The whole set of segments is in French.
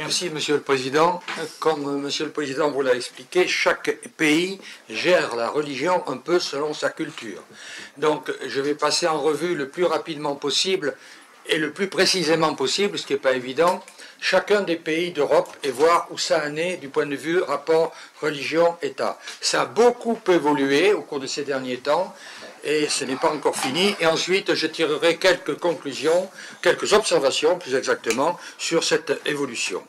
Merci, Monsieur le Président. Comme Monsieur le Président vous l'a expliqué, chaque pays gère la religion un peu selon sa culture. Donc, je vais passer en revue le plus rapidement possible et le plus précisément possible, ce qui n'est pas évident, chacun des pays d'Europe et voir où ça en est du point de vue rapport religion-État. Ça a beaucoup évolué au cours de ces derniers temps et ce n'est pas encore fini. Et ensuite, je tirerai quelques conclusions, quelques observations plus exactement, sur cette évolution.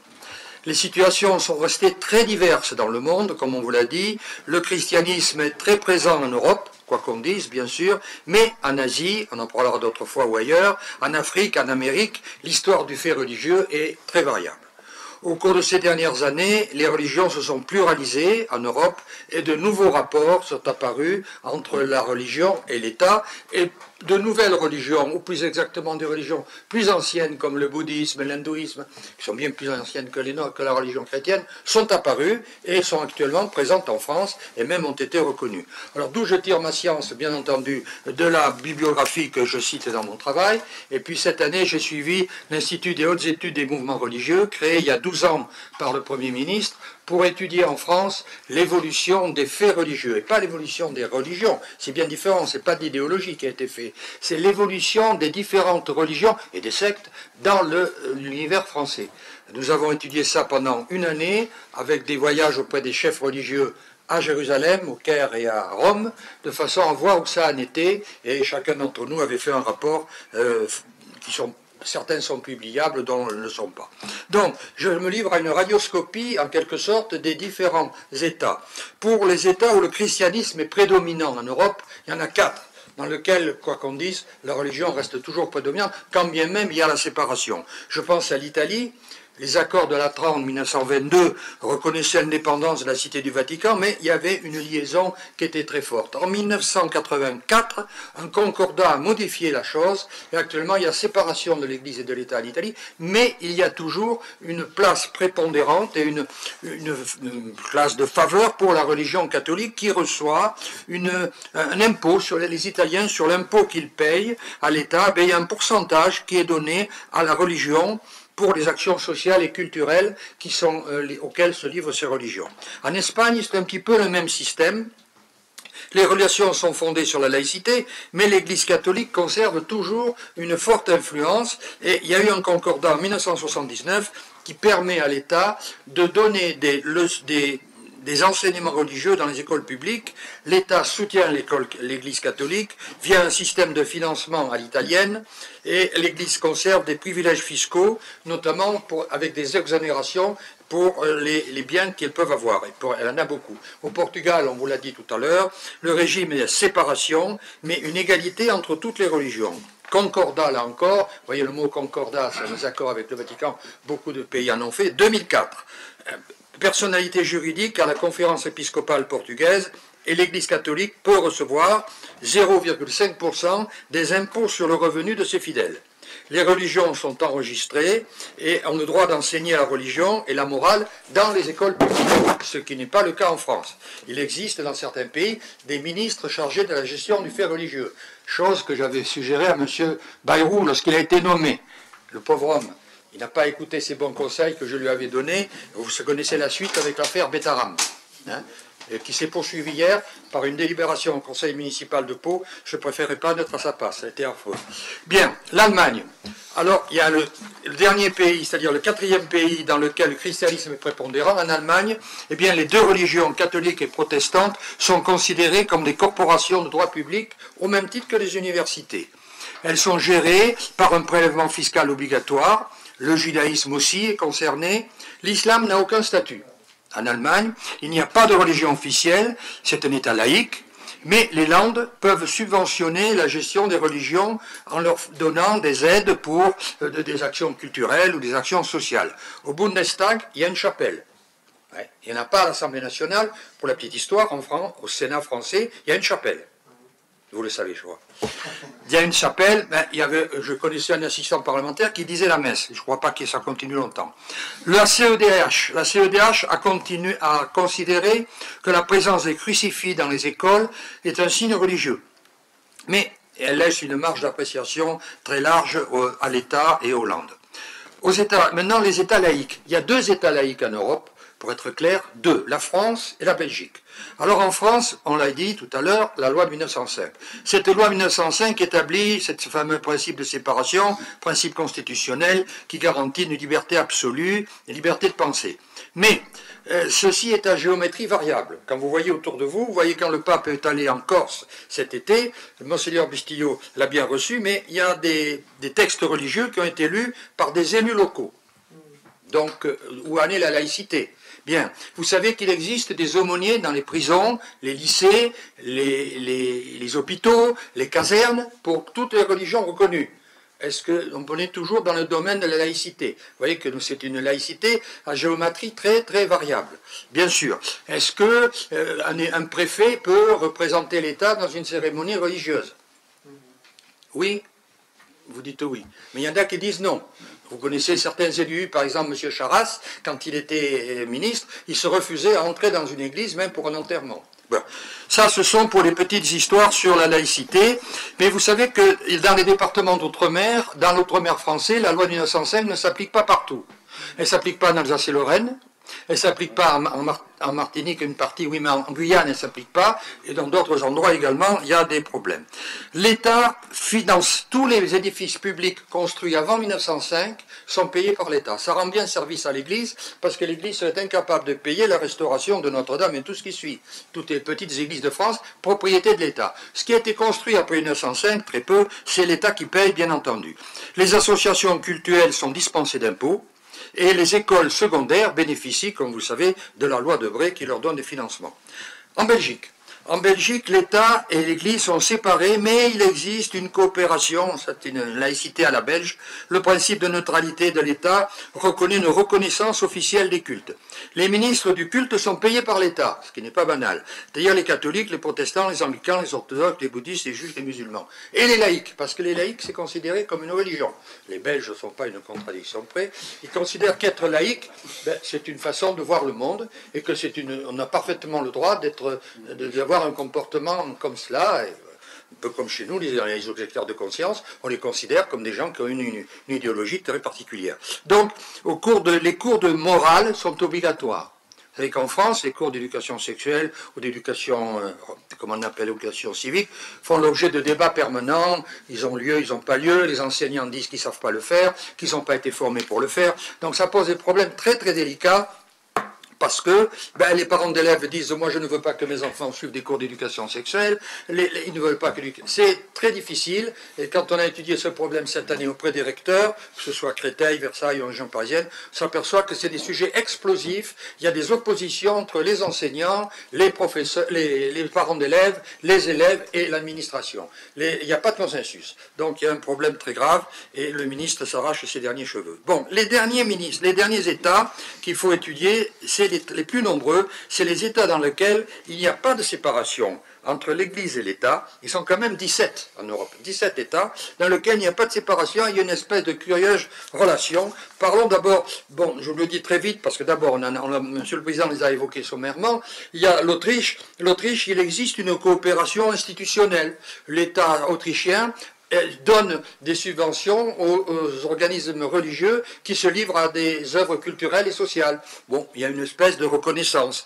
Les situations sont restées très diverses dans le monde, comme on vous l'a dit. Le christianisme est très présent en Europe, quoi qu'on dise, bien sûr, mais en Asie, on en parlera d'autres fois ou ailleurs, en Afrique, en Amérique, l'histoire du fait religieux est très variable. Au cours de ces dernières années, les religions se sont pluralisées en Europe et de nouveaux rapports sont apparus entre la religion et l'État et de nouvelles religions, ou plus exactement des religions plus anciennes comme le bouddhisme et l'hindouisme, qui sont bien plus anciennes que la religion chrétienne, sont apparues et sont actuellement présentes en France et même ont été reconnues. Alors d'où je tire ma science, bien entendu, de la bibliographie que je cite dans mon travail, et puis cette année j'ai suivi l'Institut des hautes études des mouvements religieux, créé il y a 12 ans par le Premier ministre, pour étudier en France l'évolution des faits religieux, et pas l'évolution des religions, c'est bien différent, ce n'est pas d'idéologie qui a été fait, c'est l'évolution des différentes religions et des sectes dans l'univers français. Nous avons étudié ça pendant une année, avec des voyages auprès des chefs religieux à Jérusalem, au Caire et à Rome, de façon à voir où ça en était, et chacun d'entre nous avait fait un rapport certains sont publiables, d'autres ne le sont pas. Donc, je me livre à une radioscopie, en quelque sorte, des différents États. Pour les États où le christianisme est prédominant en Europe, il y en a 4, dans lesquels, quoi qu'on dise, la religion reste toujours prédominante, quand bien même il y a la séparation. Je pense à l'Italie. Les accords de Latran en 1922 reconnaissaient l'indépendance de la Cité du Vatican, mais il y avait une liaison qui était très forte. En 1984, un concordat a modifié la chose, et actuellement il y a séparation de l'Église et de l'État en Italie, mais il y a toujours une place prépondérante et une place de faveur pour la religion catholique qui reçoit un impôt sur les Italiens, sur l'impôt qu'ils payent à l'État, il y a un pourcentage qui est donné à la religion pour les actions sociales et culturelles auxquelles se livrent ces religions. En Espagne, c'est un petit peu le même système. Les relations sont fondées sur la laïcité, mais l'Église catholique conserve toujours une forte influence, et il y a eu un concordat en 1979 qui permet à l'État de donner des enseignements religieux dans les écoles publiques. L'État soutient l'Église catholique via un système de financement à l'italienne, et l'Église conserve des privilèges fiscaux, notamment avec des exonérations pour les biens qu'elles peuvent avoir. Elle en a beaucoup. Au Portugal, on vous l'a dit tout à l'heure, le régime est séparation, mais une égalité entre toutes les religions. Concordat, là encore, vous voyez le mot concordat, c'est un accord avec le Vatican, beaucoup de pays en ont fait. 2004. Personnalité juridique à la conférence épiscopale portugaise, et l'Église catholique peut recevoir 0,5% des impôts sur le revenu de ses fidèles. Les religions sont enregistrées et ont le droit d'enseigner la religion et la morale dans les écoles publiques, ce qui n'est pas le cas en France. Il existe dans certains pays des ministres chargés de la gestion du fait religieux, chose que j'avais suggérée à M. Bayrou lorsqu'il a été nommé. Le pauvre homme, il n'a pas écouté ces bons conseils que je lui avais donnés. Vous connaissez la suite avec l'affaire Betaram, qui s'est poursuivie hier par une délibération au conseil municipal de Pau. Je ne préférais pas être à sa place, ça a été affreux. Bien, l'Allemagne. Alors, il y a le dernier pays, c'est-à-dire le 4e pays dans lequel le christianisme est prépondérant, en Allemagne, eh bien, les deux religions, catholiques et protestantes, sont considérées comme des corporations de droit public au même titre que les universités. Elles sont gérées par un prélèvement fiscal obligatoire. Le judaïsme aussi est concerné. L'islam n'a aucun statut. En Allemagne, il n'y a pas de religion officielle, c'est un État laïque, mais les Landes peuvent subventionner la gestion des religions en leur donnant des aides pour des actions culturelles ou des actions sociales. Au Bundestag, il y a une chapelle. Il n'y en a pas à l'Assemblée nationale. Pour la petite histoire, au Sénat français, il y a une chapelle. Vous le savez, je crois. Il y a une chapelle, je connaissais un assistant parlementaire qui disait la messe. Je ne crois pas que ça continue longtemps. La CEDH a considéré que la présence des crucifix dans les écoles est un signe religieux. Mais elle laisse une marge d'appréciation très large à l'État et aux Landes. Maintenant, les États laïcs. Il y a 2 États laïcs en Europe, pour être clair, 2, la France et la Belgique. Alors en France, on l'a dit tout à l'heure, la loi de 1905. Cette loi de 1905 établit ce fameux principe de séparation, principe constitutionnel qui garantit une liberté absolue, une liberté de penser. Mais ceci est à géométrie variable. Quand vous voyez autour de vous, vous voyez quand le pape est allé en Corse cet été, Monseigneur Bustillo l'a bien reçu, mais il y a des textes religieux qui ont été lus par des élus locaux. Donc, où en est la laïcité? Bien, vous savez qu'il existe des aumôniers dans les prisons, les lycées, les hôpitaux, les casernes, pour toutes les religions reconnues. Est-ce qu'on est toujours dans le domaine de la laïcité? Vous voyez que c'est une laïcité à géométrie très, très variable. Bien sûr. Est-ce qu'un préfet peut représenter l'État dans une cérémonie religieuse? Oui? Vous dites oui. Mais il y en a qui disent non. Vous connaissez certains élus, par exemple M. Charras, quand il était ministre, il se refusait à entrer dans une église, même pour un enterrement. Bon. Ça, ce sont pour les petites histoires sur la laïcité. Mais vous savez que dans les départements d'outre-mer, dans l'outre-mer français, la loi de 1905 ne s'applique pas partout. Elle ne s'applique pas en Alsace et Lorraine. Elle ne s'applique pas en Martinique, une partie, oui, mais en Guyane, elle ne s'applique pas. Et dans d'autres endroits également, il y a des problèmes. L'État finance tous les édifices publics construits avant 1905 sont payés par l'État. Ça rend bien service à l'Église, parce que l'Église est incapable de payer la restauration de Notre-Dame et tout ce qui suit. Toutes les petites églises de France, propriété de l'État. Ce qui a été construit après 1905, très peu, c'est l'État qui paye, bien entendu. Les associations cultuelles sont dispensées d'impôts. Et les écoles secondaires bénéficient, comme vous le savez, de la loi Debré qui leur donne des financements. En Belgique, l'État et l'Église sont séparés, mais il existe une coopération, c'est une laïcité à la belge. Le principe de neutralité de l'État reconnaît une reconnaissance officielle des cultes. Les ministres du culte sont payés par l'État, ce qui n'est pas banal. D'ailleurs, les catholiques, les protestants, les anglicans, les orthodoxes, les bouddhistes, les juifs, les musulmans. Et les laïcs, parce que les laïcs, c'est considéré comme une religion. Les Belges ne sont pas une contradiction près. Ils considèrent qu'être laïque, c'est une façon de voir le monde, et que on a parfaitement le droit d'avoir un comportement comme cela, un peu comme chez nous, les objecteurs de conscience, on les considère comme des gens qui ont une idéologie très particulière. Donc, les cours de morale sont obligatoires. Vous savez qu'en France, les cours d'éducation sexuelle ou d'éducation, comment on appelle, éducation civique, font l'objet de débats permanents. Ils ont lieu, ils n'ont pas lieu. Les enseignants disent qu'ils ne savent pas le faire, qu'ils n'ont pas été formés pour le faire. Donc ça pose des problèmes très très délicats. Parce que les parents d'élèves disent « moi je ne veux pas que mes enfants suivent des cours d'éducation sexuelle », ils ne veulent pas que... C'est très difficile, et quand on a étudié ce problème cette année auprès des recteurs, que ce soit Créteil, Versailles ou en région parisienne, on s'aperçoit que c'est des sujets explosifs, il y a des oppositions entre les enseignants, les professeurs, les parents d'élèves, les élèves et l'administration. Il n'y a pas de consensus. Donc il y a un problème très grave, et le ministre s'arrache ses derniers cheveux. Bon, les derniers États qu'il faut étudier, c'est les plus nombreux, c'est les États dans lesquels il n'y a pas de séparation entre l'Église et l'État. Ils sont quand même 17 en Europe, 17 États dans lesquels il n'y a pas de séparation, il y a une espèce de curieuse relation. Parlons d'abord, bon, je vous le dis très vite, parce que d'abord, Monsieur le Président les a évoqués sommairement, il y a l'Autriche. L'Autriche, il existe une coopération institutionnelle. L'État autrichien donne des subventions aux organismes religieux qui se livrent à des œuvres culturelles et sociales. Bon, il y a une espèce de reconnaissance.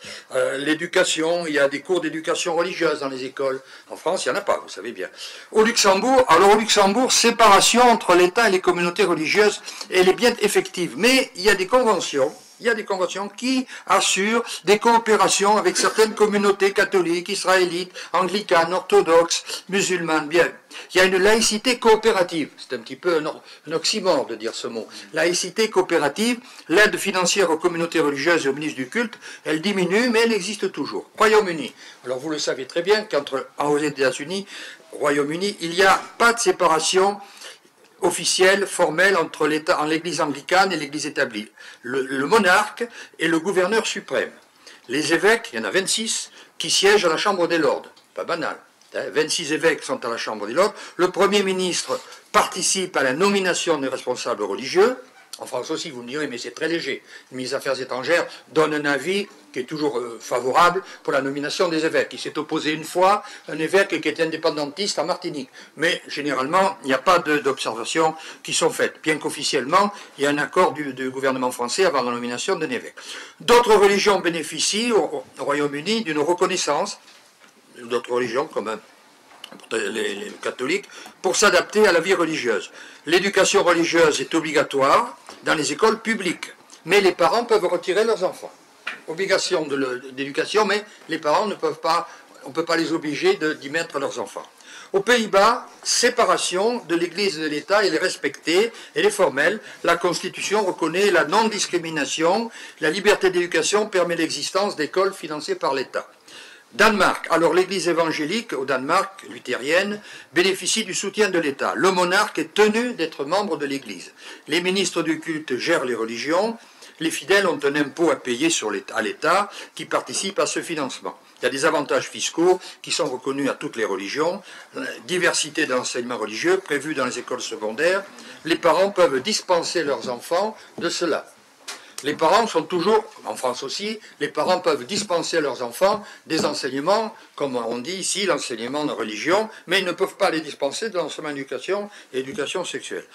L'éducation, il y a des cours d'éducation religieuse dans les écoles. En France, il n'y en a pas, vous savez bien. Au Luxembourg, séparation entre l'État et les communautés religieuses, elle est bien effective. Mais il y a des conventions. Il y a des conventions qui assurent des coopérations avec certaines communautés catholiques, israélites, anglicanes, orthodoxes, musulmanes. Bien, il y a une laïcité coopérative. C'est un petit peu un oxymore de dire ce mot. Laïcité coopérative, l'aide financière aux communautés religieuses et aux ministres du culte, elle diminue, mais elle existe toujours. Royaume-Uni. Alors vous le savez très bien qu'aux États-Unis, Royaume-Uni, il n'y a pas de séparation officielle, formelle, entre l'Église anglicane et l'Église établie. Le monarque est le gouverneur suprême. Les évêques, il y en a 26, qui siègent à la Chambre des Lords. Pas banal. 26 évêques sont à la Chambre des Lords. Le Premier ministre participe à la nomination des responsables religieux. En France aussi, vous me direz, mais c'est très léger. Le ministre des Affaires étrangères donne un avis qui est toujours favorable pour la nomination des évêques. Il s'est opposé une fois à un évêque qui était indépendantiste en Martinique. Mais généralement, il n'y a pas d'observations qui sont faites, bien qu'officiellement, il y a un accord du gouvernement français avant la nomination d'un évêque. D'autres religions bénéficient au Royaume-Uni d'une reconnaissance, d'autres religions comme les catholiques, pour s'adapter à la vie religieuse. L'éducation religieuse est obligatoire dans les écoles publiques, mais les parents peuvent retirer leurs enfants. Obligation d'éducation, mais les parents ne peuvent pas, on ne peut pas les obliger d'y mettre leurs enfants. Aux Pays-Bas, séparation de l'Église et de l'État, elle est respectée, elle est formelle. La Constitution reconnaît la non-discrimination, la liberté d'éducation permet l'existence d'écoles financées par l'État. Danemark, alors l'Église évangélique au Danemark, luthérienne, bénéficie du soutien de l'État. Le monarque est tenu d'être membre de l'Église. Les ministres du culte gèrent les religions. Les fidèles ont un impôt à payer à l'État qui participe à ce financement. Il y a des avantages fiscaux qui sont reconnus à toutes les religions, diversité de l'enseignement religieux prévu dans les écoles secondaires. Les parents peuvent dispenser leurs enfants de cela. Les parents sont toujours, en France aussi, les parents peuvent dispenser à leurs enfants des enseignements, comme on dit ici, l'enseignement de religion, mais ils ne peuvent pas les dispenser de l'enseignement d'éducation et éducation sexuelle.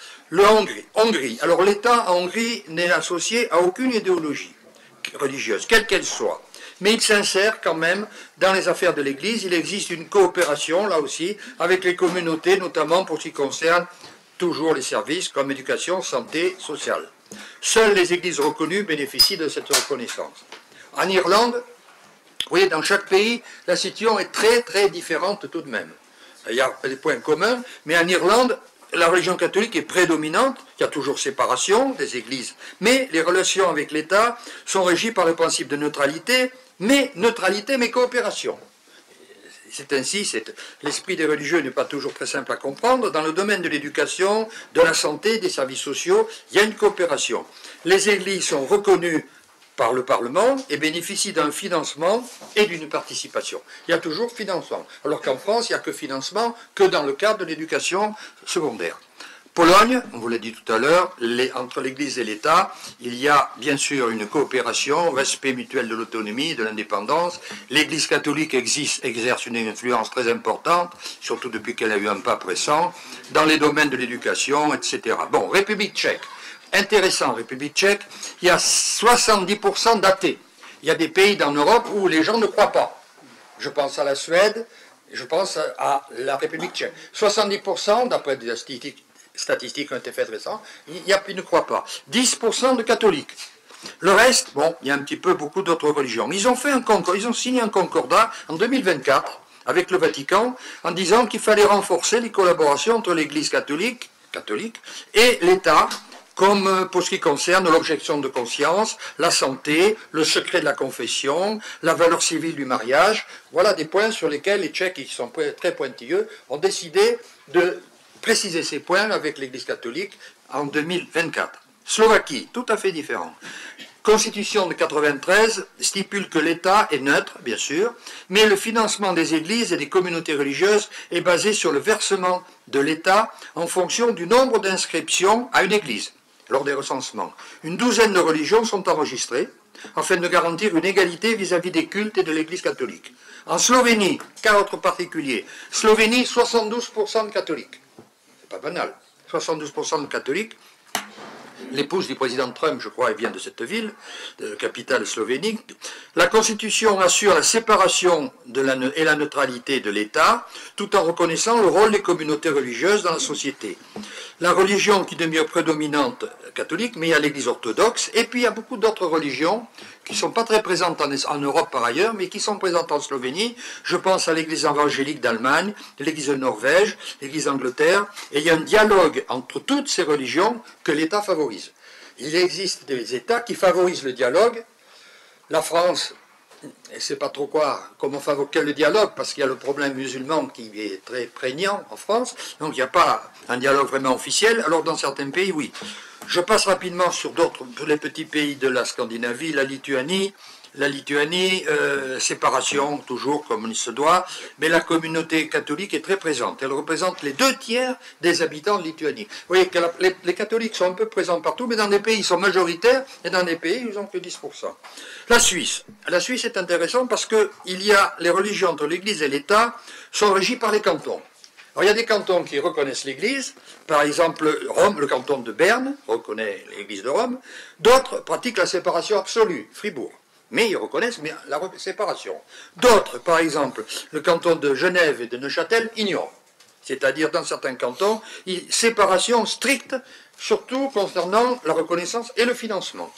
Hongrie. Alors l'État en Hongrie n'est associé à aucune idéologie religieuse, quelle qu'elle soit. Mais il s'insère quand même dans les affaires de l'Église. Il existe une coopération, là aussi, avec les communautés, notamment pour ce qui concerne toujours les services comme éducation, santé, sociale. Seules les églises reconnues bénéficient de cette reconnaissance. En Irlande, vous voyez, dans chaque pays, la situation est très très différente tout de même. Il y a des points communs, mais en Irlande, la religion catholique est prédominante, il y a toujours séparation des églises, mais les relations avec l'État sont régies par le principe de neutralité, mais coopération. C'est ainsi, l'esprit des religieux n'est pas toujours très simple à comprendre. Dans le domaine de l'éducation, de la santé, des services sociaux, il y a une coopération. Les églises sont reconnues par le Parlement et bénéficient d'un financement et d'une participation. Il y a toujours financement. Alors qu'en France, il n'y a que financement que dans le cadre de l'éducation secondaire. Pologne, on vous l'a dit tout à l'heure, entre l'Église et l'État, il y a bien sûr une coopération, respect mutuel de l'autonomie, de l'indépendance. L'Église catholique exerce une influence très importante, surtout depuis qu'elle a eu un pape récent, dans les domaines de l'éducation, etc. Bon, République tchèque. Intéressant, République tchèque, il y a 70% d'athées. Il y a des pays dans l'Europe où les gens ne croient pas. Je pense à la Suède, je pense à la République tchèque. 70%, d'après des statistiques qui ont été faites récemment, ils ne croient pas. 10% de catholiques. Le reste, bon, il y a un petit peu beaucoup d'autres religions. Ils ont signé un concordat en 2024 avec le Vatican en disant qu'il fallait renforcer les collaborations entre l'Église catholique et l'État, comme pour ce qui concerne l'objection de conscience, la santé, le secret de la confession, la valeur civile du mariage. Voilà des points sur lesquels les Tchèques, qui sont très pointilleux, ont décidé de préciser ces points avec l'Église catholique en 2024. Slovaquie, tout à fait différent. Constitution de 93 stipule que l'État est neutre, bien sûr, mais le financement des églises et des communautés religieuses est basé sur le versement de l'État en fonction du nombre d'inscriptions à une église lors des recensements. Une douzaine de religions sont enregistrées afin de garantir une égalité vis-à-vis des cultes et de l'Église catholique. En Slovénie, cas autre particulier, Slovénie, 72% de catholiques. Pas banal, 72% de catholiques. L'épouse du président Trump, je crois, elle vient de cette ville, de capitale slovénique. La Constitution assure la séparation et la neutralité de l'État, tout en reconnaissant le rôle des communautés religieuses dans la société. La religion qui demeure prédominante catholique, mais il y a l'Église orthodoxe, et puis il y a beaucoup d'autres religions qui ne sont pas très présentes en Europe par ailleurs, mais qui sont présentes en Slovénie. Je pense à l'Église évangélique d'Allemagne, l'Église de Norvège, l'Église d'Angleterre, et il y a un dialogue entre toutes ces religions que l'État favorise. Il existe des États qui favorisent le dialogue. La France, elle ne sait pas trop comment favoriser le dialogue, parce qu'il y a le problème musulman qui est très prégnant en France, donc il n'y a pas un dialogue vraiment officiel, alors dans certains pays, oui. Je passe rapidement sur les petits pays de la Scandinavie, la Lituanie, la Lituanie, séparation, toujours comme il se doit, mais la communauté catholique est très présente. Elle représente les 2/3 des habitants de Lituanie. Vous voyez que les catholiques sont un peu présents partout, mais dans des pays, ils sont majoritaires, et dans des pays, ils n'ont que 10%. La Suisse. La Suisse est intéressante parce que les religions entre l'Église et l'État sont régies par les cantons. Alors, il y a des cantons qui reconnaissent l'Église, par exemple Rome, le canton de Berne reconnaît l'Église de Rome, d'autres pratiquent la séparation absolue, Fribourg, mais ils reconnaissent la séparation. D'autres, par exemple, le canton de Genève et de Neuchâtel, ignorent. C'est-à-dire, dans certains cantons, séparation stricte, surtout concernant la reconnaissance et le financement.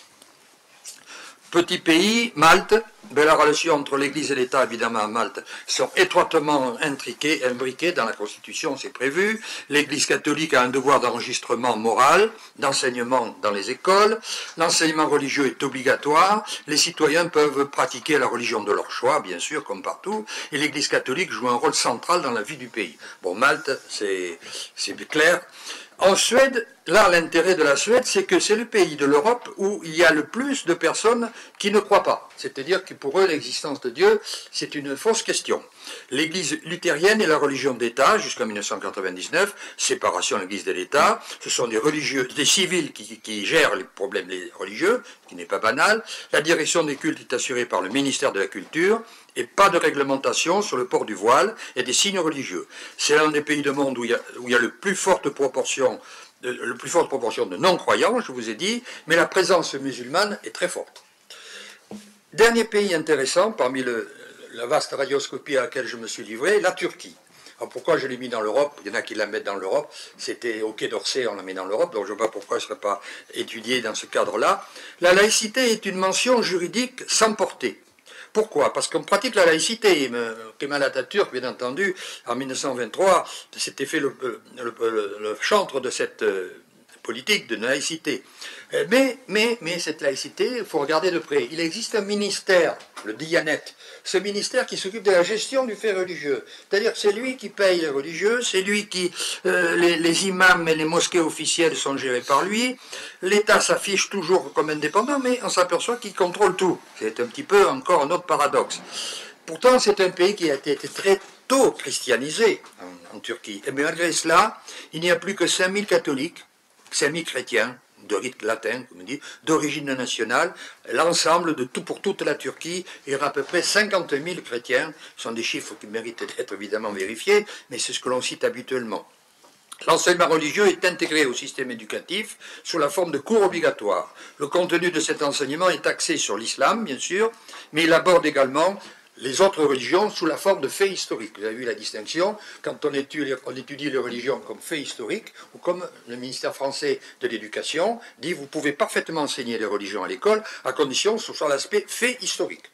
Petit pays, Malte, la relation entre l'Église et l'État, évidemment, à Malte, sont étroitement imbriquées dans la Constitution, c'est prévu. L'Église catholique a un devoir d'enregistrement moral, d'enseignement dans les écoles. L'enseignement religieux est obligatoire. Les citoyens peuvent pratiquer la religion de leur choix, bien sûr, comme partout. Et l'Église catholique joue un rôle central dans la vie du pays. Bon, Malte, c'est clair. En Suède, là, l'intérêt de la Suède, c'est que c'est le pays de l'Europe où il y a le plus de personnes qui ne croient pas. C'est-à-dire que pour eux, l'existence de Dieu, c'est une fausse question. L'Église luthérienne est la religion d'État jusqu'en 1999, séparation de l'Église de l'État. Ce sont des religieux, des civils qui gèrent les problèmes religieux, ce qui n'est pas banal. La direction des cultes est assurée par le ministère de la Culture. Et pas de réglementation sur le port du voile et des signes religieux. C'est l'un des pays du monde où il y a le plus forte proportion de non-croyants, je vous ai dit, mais la présence musulmane est très forte. Dernier pays intéressant, parmi la vaste radioscopie à laquelle je me suis livré, la Turquie. Alors pourquoi je l'ai mis dans l'Europe? Il y en a qui la mettent dans l'Europe, c'était au Quai d'Orsay, on la met dans l'Europe, donc je ne vois pas pourquoi elle ne serait pas étudiée dans ce cadre-là. La laïcité est une mention juridique sans portée. Pourquoi? Parce qu'on pratique la laïcité. Kemal Atatürk, bien entendu, en 1923, s'était fait le chantre de cette politique de laïcité. Mais cette laïcité, il faut regarder de près. Il existe un ministère, le Diyanet, ce ministère qui s'occupe de la gestion du fait religieux. C'est-à-dire que c'est lui qui paye les religieux, c'est lui qui... les imams et les mosquées officielles sont gérés par lui. L'État s'affiche toujours comme indépendant, mais on s'aperçoit qu'il contrôle tout. C'est un petit peu encore un autre paradoxe. Pourtant, c'est un pays qui a été très tôt christianisé en Turquie. Et malgré cela, il n'y a plus que 5000 catholiques, 5000 chrétiens, de rite latin, comme on dit, d'origine nationale. L'ensemble de tout pour toute la Turquie, il y aura à peu près 50 000 chrétiens. Ce sont des chiffres qui méritent d'être évidemment vérifiés, mais c'est ce que l'on cite habituellement. L'enseignement religieux est intégré au système éducatif sous la forme de cours obligatoires. Le contenu de cet enseignement est axé sur l'islam, bien sûr, mais il aborde également les autres religions sous la forme de faits historiques. Vous avez vu la distinction, quand on étudie les religions comme faits historiques, ou comme le ministère français de l'Éducation dit, vous pouvez parfaitement enseigner les religions à l'école, à condition que ce soit l'aspect fait historique.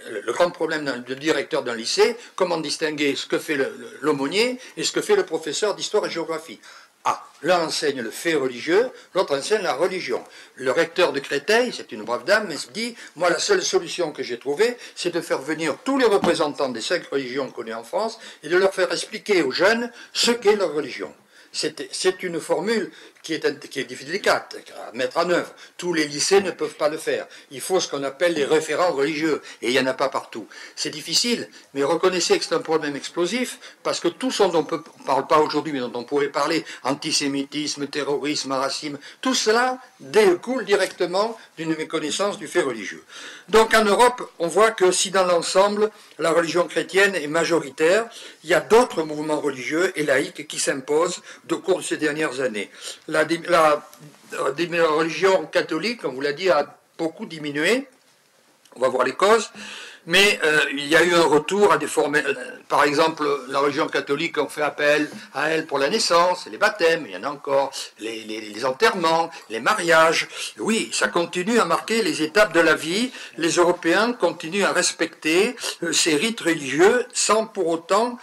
Le grand problème du directeur d'un lycée, comment distinguer ce que fait l'aumônier et ce que fait le professeur d'histoire et de géographie. Ah, l'un enseigne le fait religieux, l'autre enseigne la religion. Le recteur de Créteil, c'est une brave dame, mais se dit, moi la seule solution que j'ai trouvée, c'est de faire venir tous les représentants des 5 religions connues en France et de leur faire expliquer aux jeunes ce qu'est leur religion. C'est une formule qui est délicate à mettre en œuvre. Tous les lycées ne peuvent pas le faire. Il faut ce qu'on appelle les référents religieux, et il n'y en a pas partout. C'est difficile, mais reconnaissez que c'est un problème explosif, parce que tout ce dont on ne parle pas aujourd'hui, mais dont on pourrait parler, antisémitisme, terrorisme, racisme, tout cela découle directement d'une méconnaissance du fait religieux. Donc en Europe, on voit que si dans l'ensemble, la religion chrétienne est majoritaire, il y a d'autres mouvements religieux et laïques qui s'imposent au cours de ces dernières années. La religion catholique, on vous l'a dit, a beaucoup diminué. On va voir les causes. Mais il y a eu un retour à des formes. Par exemple, la religion catholique, on fait appel à elle pour la naissance, les baptêmes, il y en a encore, les enterrements, les mariages. Oui, ça continue à marquer les étapes de la vie. Les Européens continuent à respecter ces rites religieux sans pour autant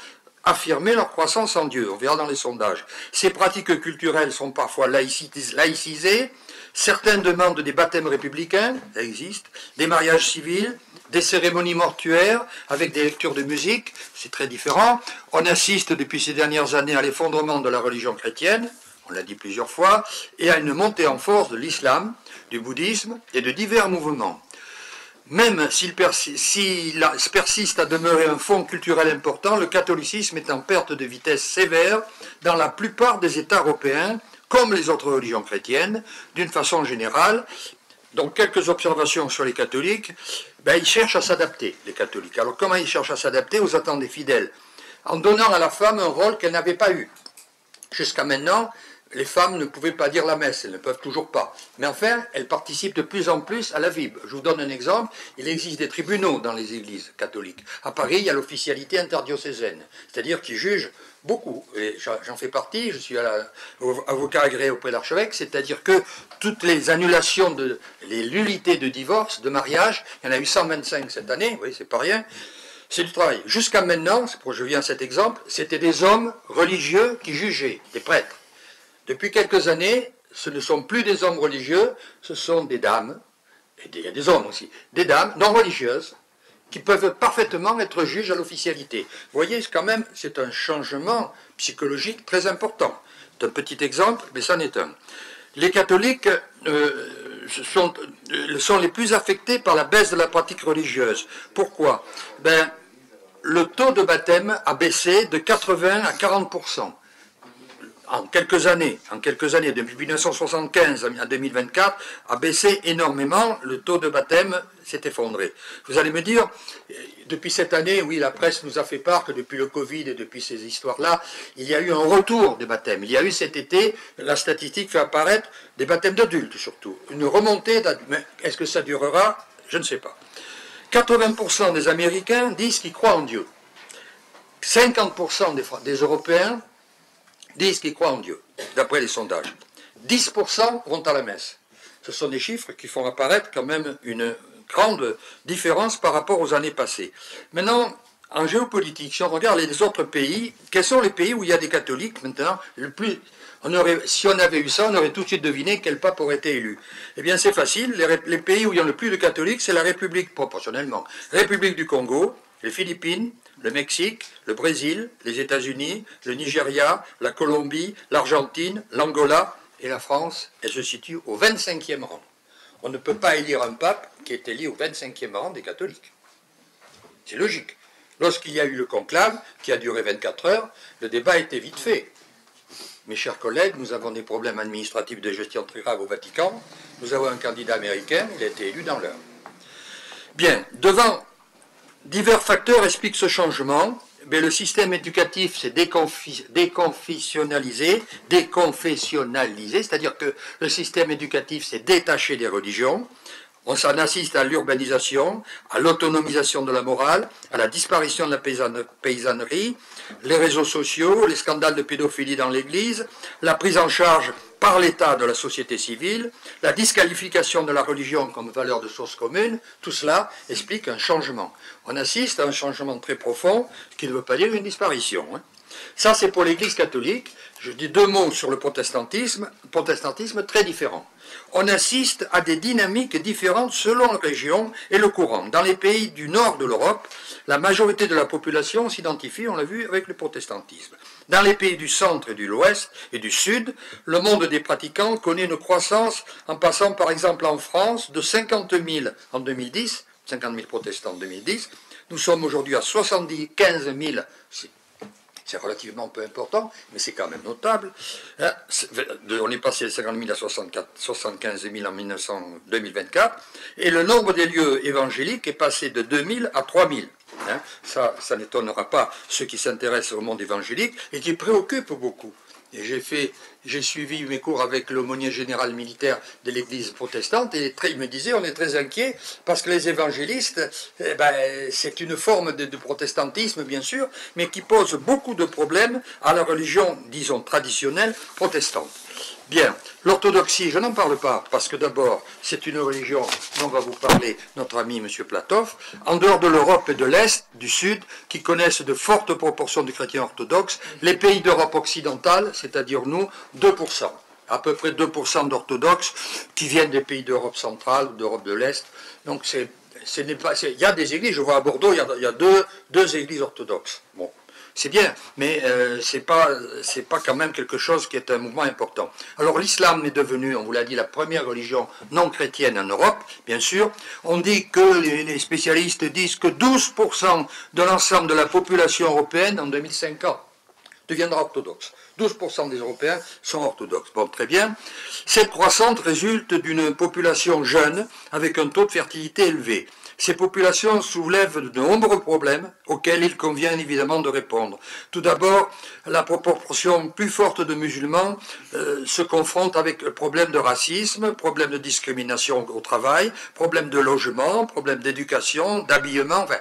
affirmer leur croissance en Dieu. On verra dans les sondages. Ces pratiques culturelles sont parfois laïcisées. Certains demandent des baptêmes républicains, ça existe, des mariages civils, des cérémonies mortuaires avec des lectures de musique, c'est très différent. On assiste depuis ces dernières années à l'effondrement de la religion chrétienne, on l'a dit plusieurs fois, et à une montée en force de l'islam, du bouddhisme et de divers mouvements. Même s'il persiste à demeurer un fonds culturel important, le catholicisme est en perte de vitesse sévère dans la plupart des États européens, comme les autres religions chrétiennes, d'une façon générale. Donc quelques observations sur les catholiques. Ils cherchent à s'adapter, les catholiques. Alors comment ils cherchent à s'adapter aux attentes des fidèles? En donnant à la femme un rôle qu'elle n'avait pas eu. Jusqu'à maintenant, les femmes ne pouvaient pas dire la messe, elles ne peuvent toujours pas. Mais enfin, elles participent de plus en plus à la vie. Je vous donne un exemple, il existe des tribunaux dans les églises catholiques. À Paris, il y a l'officialité interdiocésaine, c'est-à-dire qu'ils jugent beaucoup. Et j'en fais partie, je suis avocat agréé auprès de l'archevêque, c'est-à-dire que toutes les annulations, les nullités de divorce, de mariage, il y en a eu 125 cette année, oui, c'est pas rien. C'est du travail. Jusqu'à maintenant, je viens à cet exemple, c'était des hommes religieux qui jugeaient, des prêtres. Depuis quelques années, ce ne sont plus des hommes religieux, ce sont des dames, et il y a des hommes aussi, des dames non religieuses, qui peuvent parfaitement être juges à l'officialité. Vous voyez, quand même, c'est un changement psychologique très important. C'est un petit exemple, mais c'en est un. Les catholiques sont les plus affectés par la baisse de la pratique religieuse. Pourquoi? Le taux de baptême a baissé de 80 à 40%. En quelques années, depuis 1975 à 2024, a baissé énormément, le taux de baptême s'est effondré. Vous allez me dire, depuis cette année, oui, la presse nous a fait part que depuis le Covid et depuis ces histoires-là, il y a eu un retour des baptêmes. Il y a eu cet été, la statistique fait apparaître des baptêmes d'adultes surtout, une remontée d'adultes. Mais est-ce que ça durera? Je ne sais pas. 80% des Américains disent qu'ils croient en Dieu. 50% des Européens disent qu'ils croient en Dieu, d'après les sondages. 10% vont à la messe. Ce sont des chiffres qui font apparaître quand même une grande différence par rapport aux années passées. Maintenant, en géopolitique, si on regarde les autres pays, quels sont les pays où il y a des catholiques maintenant? Si on avait eu ça, on aurait tout de suite deviné quel pape aurait été élu. Eh bien, c'est facile. Les pays où il y a le plus de catholiques, c'est la République, proportionnellement. République du Congo, les Philippines, le Mexique, le Brésil, les États-Unis, le Nigeria, la Colombie, l'Argentine, l'Angola et la France. Elle se situe au 25e rang. On ne peut pas élire un pape qui est élu au 25e rang des catholiques. C'est logique. Lorsqu'il y a eu le conclave, qui a duré 24 heures, le débat était vite fait. Mes chers collègues, nous avons des problèmes administratifs de gestion très graves au Vatican. Nous avons un candidat américain, il a été élu dans l'heure. Bien, devant divers facteurs expliquent ce changement. Mais le système éducatif s'est déconfessionnalisé, c'est-à-dire que le système éducatif s'est détaché des religions. On s'en assiste à l'urbanisation, à l'autonomisation de la morale, à la disparition de la paysannerie, les réseaux sociaux, les scandales de pédophilie dans l'Église, la prise en charge par l'État de la société civile, la disqualification de la religion comme valeur de source commune, tout cela explique un changement. On assiste à un changement très profond, qui ne veut pas dire une disparition. Ça, c'est pour l'Église catholique. Je dis deux mots sur le protestantisme très différent. On assiste à des dynamiques différentes selon la région et le courant. Dans les pays du nord de l'Europe, la majorité de la population s'identifie, on l'a vu, avec le protestantisme. Dans les pays du centre et de l'ouest et du sud, le monde des pratiquants connaît une croissance en passant par exemple en France de 50 000 en 2010, 50 000 protestants en 2010. Nous sommes aujourd'hui à 75 000, c'est relativement peu important, mais c'est quand même notable. On est passé de 50 000 à 75 000 en 2024, et le nombre des lieux évangéliques est passé de 2 000 à 3 000. Ça n'étonnera pas ceux qui s'intéressent au monde évangélique et qui préoccupent beaucoup. Et j'ai suivi mes cours avec l'aumônier général militaire de l'église protestante et il me disait on est très inquiet parce que les évangélistes, c'est une forme de protestantisme bien sûr, mais qui pose beaucoup de problèmes à la religion, disons, traditionnelle protestante. Bien, l'orthodoxie, je n'en parle pas, parce que d'abord, c'est une religion dont va vous parler notre ami M. Platov, en dehors de l'Europe et de l'Est, du Sud, qui connaissent de fortes proportions de chrétiens orthodoxes, les pays d'Europe occidentale, c'est-à-dire nous, 2%. À peu près 2% d'orthodoxes qui viennent des pays d'Europe centrale, d'Europe de l'Est. Donc, il y a des églises, je vois à Bordeaux, il y a deux églises orthodoxes. Bon. c'est bien, mais c'est pas quand même quelque chose qui est un mouvement important. Alors l'islam est devenu, on vous l'a dit, la première religion non chrétienne en Europe, bien sûr. On dit que les spécialistes disent que 12% de l'ensemble de la population européenne en 2050 deviendra orthodoxe. 12% des Européens sont orthodoxes. Bon, très bien. Cette croissance résulte d'une population jeune avec un taux de fertilité élevé. Ces populations soulèvent de nombreux problèmes auxquels il convient évidemment de répondre. Tout d'abord, la proportion plus forte de musulmans se confronte avec le problème de racisme, problème de discrimination au travail, problème de logement, problème d'éducation, d'habillement, enfin,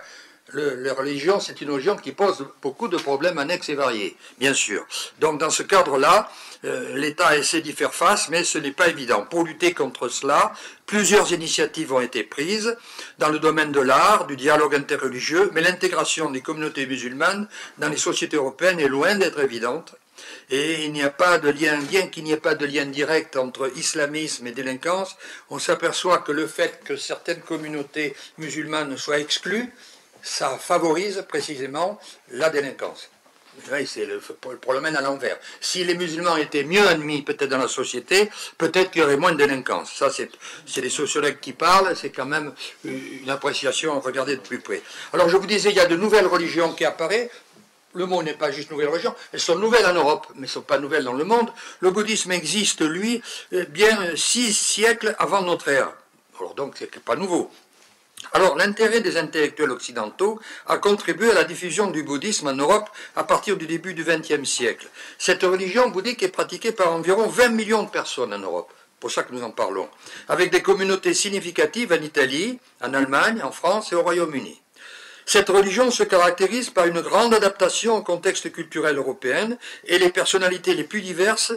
la religion, c'est une religion qui pose beaucoup de problèmes annexes et variés, bien sûr. Donc dans ce cadre-là, l'État essaie d'y faire face, mais ce n'est pas évident. Pour lutter contre cela, plusieurs initiatives ont été prises dans le domaine de l'art, du dialogue interreligieux, mais l'intégration des communautés musulmanes dans les sociétés européennes est loin d'être évidente. Et il n'y a pas de lien, bien qu'il n'y ait pas de lien direct entre islamisme et délinquance, on s'aperçoit que le fait que certaines communautés musulmanes soient exclues, ça favorise précisément la délinquance. C'est le problème à l'envers. Si les musulmans étaient mieux admis peut-être dans la société, peut-être qu'il y aurait moins de délinquance. Ça, c'est les sociologues qui parlent, c'est quand même une appréciation à regarder de plus près. Alors je vous disais, il y a de nouvelles religions qui apparaissent. Le mot n'est pas juste nouvelle religion, elles sont nouvelles en Europe, mais elles ne sont pas nouvelles dans le monde. Le bouddhisme existe, lui, bien 6 siècles avant notre ère. Alors donc, c'est pas nouveau. Alors, l'intérêt des intellectuels occidentaux a contribué à la diffusion du bouddhisme en Europe à partir du début du XXe siècle. Cette religion bouddhique est pratiquée par environ 20 millions de personnes en Europe. C'est pour ça que nous en parlons. Avec des communautés significatives en Italie, en Allemagne, en France et au Royaume-Uni. Cette religion se caractérise par une grande adaptation au contexte culturel européen et les personnalités les plus diverses,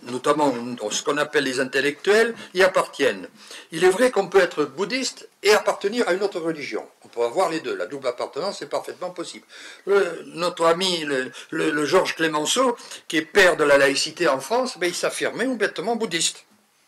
notamment ce qu'on appelle les intellectuels, y appartiennent. Il est vrai qu'on peut être bouddhiste et appartenir à une autre religion. On peut avoir les deux. La double appartenance est parfaitement possible. Notre ami, le Georges Clemenceau, qui est père de la laïcité en France, il s'affirmait ouvertement bouddhiste.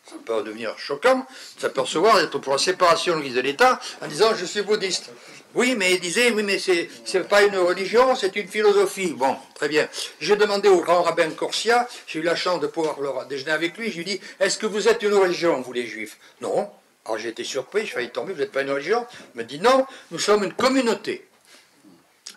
Ça peut devenir choquant de s'apercevoir d'être pour la séparation de l'Église de l'État en disant « je suis bouddhiste ». Oui, mais il disait, oui, mais c'est pas une religion, c'est une philosophie. Bon, très bien. J'ai demandé au grand rabbin Corsia, j'ai eu la chance de pouvoir déjeuner avec lui, je lui ai dit, est-ce que vous êtes une religion, vous les juifs? Non. Alors j'ai été surpris, je failli tomber, vous n'êtes pas une religion? Il me dit, non, nous sommes une communauté.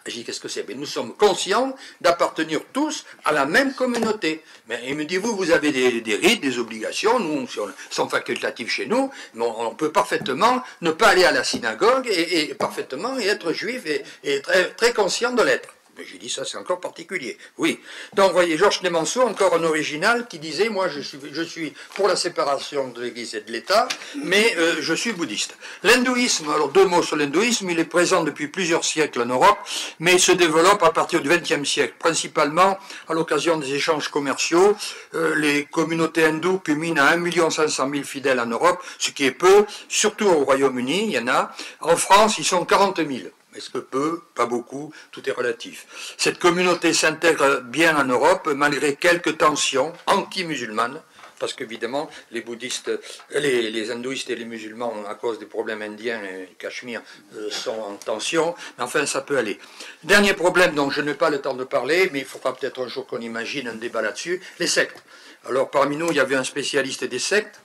J'ai dit, qu'est-ce que c'est? Nous sommes conscients d'appartenir tous à la même communauté. Mais il me dit, vous avez des rites, des obligations, nous sont facultatifs chez nous, mais on peut parfaitement ne pas aller à la synagogue et parfaitement être juif et très, très conscient de l'être. Mais j'ai dit, ça c'est encore particulier. Oui. Donc, vous voyez, Georges Clemenceau, encore un original, qui disait, moi je suis pour la séparation de l'Église et de l'État, mais je suis bouddhiste. L'hindouisme, alors 2 mots sur l'hindouisme, il est présent depuis plusieurs siècles en Europe, mais il se développe à partir du XXe siècle, principalement à l'occasion des échanges commerciaux. Les communautés hindoues culminent à 1 500 000 fidèles en Europe, ce qui est peu, surtout au Royaume-Uni, il y en a. En France, ils sont 40 000. Est-ce que peu? Pas beaucoup, tout est relatif. Cette communauté s'intègre bien en Europe, malgré quelques tensions anti-musulmanes, parce qu'évidemment, les bouddhistes, les hindouistes et les musulmans, à cause des problèmes indiens et du Cachemire, sont en tension, mais enfin, ça peut aller. Dernier problème dont je n'ai pas le temps de parler, mais il faudra peut-être un jour qu'on imagine un débat là-dessus, les sectes. Alors, parmi nous, il y avait un spécialiste des sectes,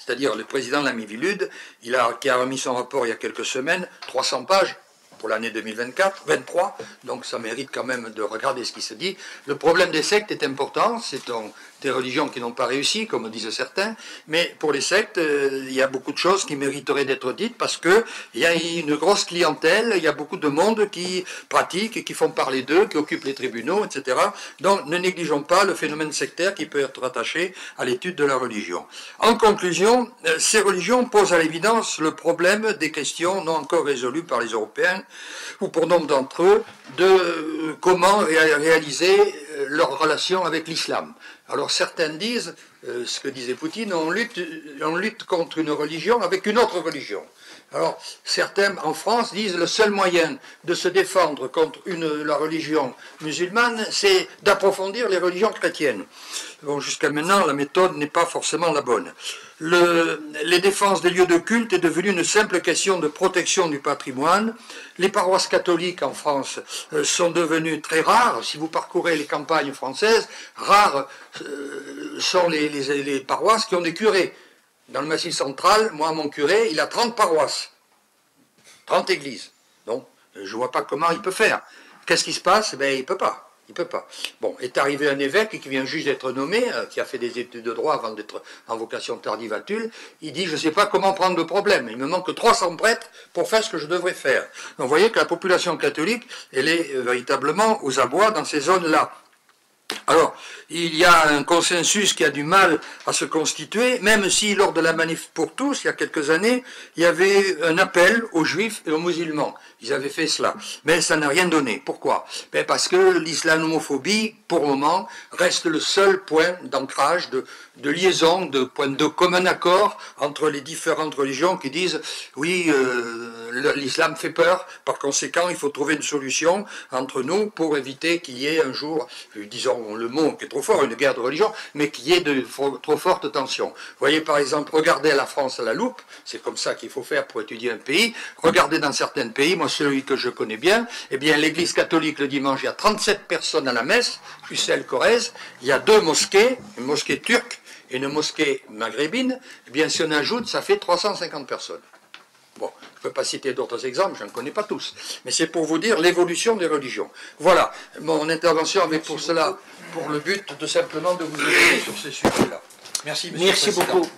c'est-à-dire le président Lamy Vilude, qui a remis son rapport il y a quelques semaines, 300 pages, pour l'année 2023, donc ça mérite quand même de regarder ce qui se dit. Le problème des sectes est important, c'est des religions qui n'ont pas réussi, comme disent certains, mais pour les sectes, il y a beaucoup de choses qui mériteraient d'être dites parce qu'il y a une grosse clientèle, il y a beaucoup de monde qui pratiquent, qui font parler d'eux, qui occupent les tribunaux, etc. Donc ne négligeons pas le phénomène sectaire qui peut être rattaché à l'étude de la religion. En conclusion, ces religions posent à l'évidence le problème des questions non encore résolues par les Européens, ou pour nombre d'entre eux, de comment réaliser leur relation avec l'islam. Alors certains disent, ce que disait Poutine, on lutte contre une religion avec une autre religion. Alors, certains en France disent le seul moyen de se défendre contre la religion musulmane, c'est d'approfondir les religions chrétiennes. Bon, jusqu'à maintenant, la méthode n'est pas forcément la bonne. Les défenses des lieux de culte est devenue une simple question de protection du patrimoine. Les paroisses catholiques en France sont devenues très rares. Si vous parcourez les campagnes françaises, rares sont les paroisses qui ont des curés. Dans le Massif central, moi, mon curé, il a 30 paroisses, 30 églises. Donc, je ne vois pas comment il peut faire. Qu'est-ce qui se passe? Ben, il ne peut pas. Il peut pas. Bon, est arrivé un évêque qui vient juste d'être nommé, qui a fait des études de droit avant d'être en vocation tardive à Tulle. Il dit, je ne sais pas comment prendre le problème. Il me manque 300 prêtres pour faire ce que je devrais faire. Donc, vous voyez que la population catholique, elle est véritablement aux abois dans ces zones-là. Alors, il y a un consensus qui a du mal à se constituer, même si lors de la manif pour tous, il y a quelques années, il y avait un appel aux juifs et aux musulmans. Ils avaient fait cela, mais ça n'a rien donné. Pourquoi? Ben parce que l'islamophobie, pour le moment, reste le seul point d'ancrage, de liaison, de point de commun accord entre les différentes religions qui disent oui, l'islam fait peur, par conséquent il faut trouver une solution entre nous pour éviter qu'il y ait un jour, disons le mot qui est trop fort, une guerre de religion, mais qu'il y ait de trop fortes tensions. Vous voyez par exemple, regardez la France à la loupe, c'est comme ça qu'il faut faire pour étudier un pays, regardez dans certains pays, moi celui que je connais bien, eh bien l'église catholique le dimanche, il y a 37 personnes à la messe, Ussel-Corrèze, il y a 2 mosquées, une mosquée turque et une mosquée maghrébine, eh bien si on ajoute, ça fait 350 personnes. Bon, je ne peux pas citer d'autres exemples, je ne connais pas tous, mais c'est pour vous dire l'évolution des religions. Voilà, mon intervention avait pour cela, pour le but de simplement de vous aider sur ces sujets-là. Merci, monsieur le Président. Merci beaucoup.